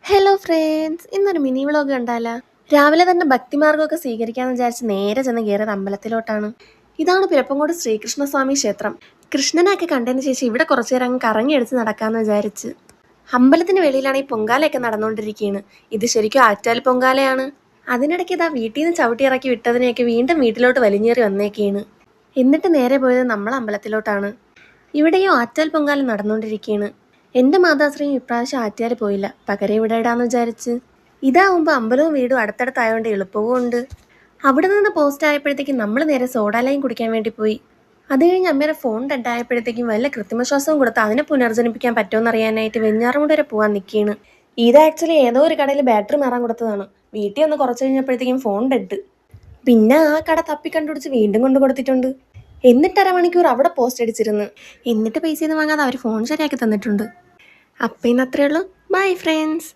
Hello friends, ഇന്നൊരു mini vlog കണ്ടാലോ? രാവിലെ തന്നെ ഭക്തിമാർഗമൊക്കെ സ്വീകരിക്കാമെന്ന് വിചാരിച്ച് നേരെ ചെന്ന് കയറിയത് അമ്പലത്തിലോട്ടാണ്. ഇതാണ് പിരപ്പങ്കോട് ശ്രീകൃഷ്ണസ്വാമി ക്ഷേത്രം. കൃഷ്ണനെയൊക്കെ കണ്ടതിന് ശേഷം ഇവിടെ കുറച്ചു നേരം അങ്ങ് കറങ്ങി അടിച്ച് നടക്കാമെന്ന് വിചാരിച്ച്. അമ്പലത്തിന് വെളിയിലാണ് ഈ പൊങ്കാലയൊക്കെ നടന്നുകൊണ്ടിരിക്കുകയാണ്. ഇത് ശരിക്കും ആറ്റാൽ പൊങ്കാലയാണ്. അതിനിടയ്ക്ക് ഇതാ വീട്ടിൽ നിന്ന് ചവിട്ടി ഇറക്കി വിട്ടതിനെയൊക്കെ വീണ്ടും വീട്ടിലോട്ട് വലിഞ്ഞേറി വന്നേക്കാണ്. എന്നിട്ട് നേരെ പോയത് നമ്മൾ അമ്പലത്തിലോട്ടാണ്. ഇവിടെയും ആറ്റാൽ പൊങ്കാല നടന്നുകൊണ്ടിരിക്കുകയാണ്. എൻ്റെ മാതാശ്രീയും ഇപ്രാവശ്യം ആറ്റിയാൽ പോയില്ല, പകരം ഇവിടെ ഇടാന്ന് വിചാരിച്ച്. ഇതാവുമ്പോൾ അമ്പലവും വീടും അടുത്തടുത്തായതുകൊണ്ട് എളുപ്പവും ഉണ്ട്. അവിടെ നിന്ന് പോസ്റ്റ് ആയപ്പോഴത്തേക്കും നമ്മൾ നേരെ സോഡ ലൈൻ കുടിക്കാൻ വേണ്ടി പോയി. അത് കഴിഞ്ഞ് അമ്മയുടെ ഫോൺ ഡെഡായപ്പോഴത്തേക്കും വല്ല കൃത്രിമശ്വാസവും കൊടുത്ത് അതിനെ പുനർജനിപ്പിക്കാൻ പറ്റുമെന്ന് അറിയാനായിട്ട് വെഞ്ഞാറമൂട് വരെ പോകാൻ നിൽക്കുകയാണ്. ഇത് ആക്ച്വലി ഏതോ ഒരു കടയിൽ ബാറ്ററി മാറാൻ കൊടുത്തതാണ്. വീട്ടിൽ ഒന്ന് കുറച്ച് കഴിഞ്ഞപ്പോഴത്തേക്കും ഫോൺ ഡെഡ്. പിന്നെ ആ കട തപ്പി കണ്ടുപിടിച്ച് വീണ്ടും കൊണ്ട് കൊടുത്തിട്ടുണ്ട്. എന്നിട്ട് അരമണിക്കൂർ അവിടെ പോസ്റ്റ് അടിച്ചിരുന്നു. എന്നിട്ട് പൈസ ഒന്നും വാങ്ങാതെ അവർ ഫോൺ ശരിയാക്കി തന്നിട്ടുണ്ട്. അപ്പം ഇന്നത്രയേ ഉള്ളൂ. Bye friends.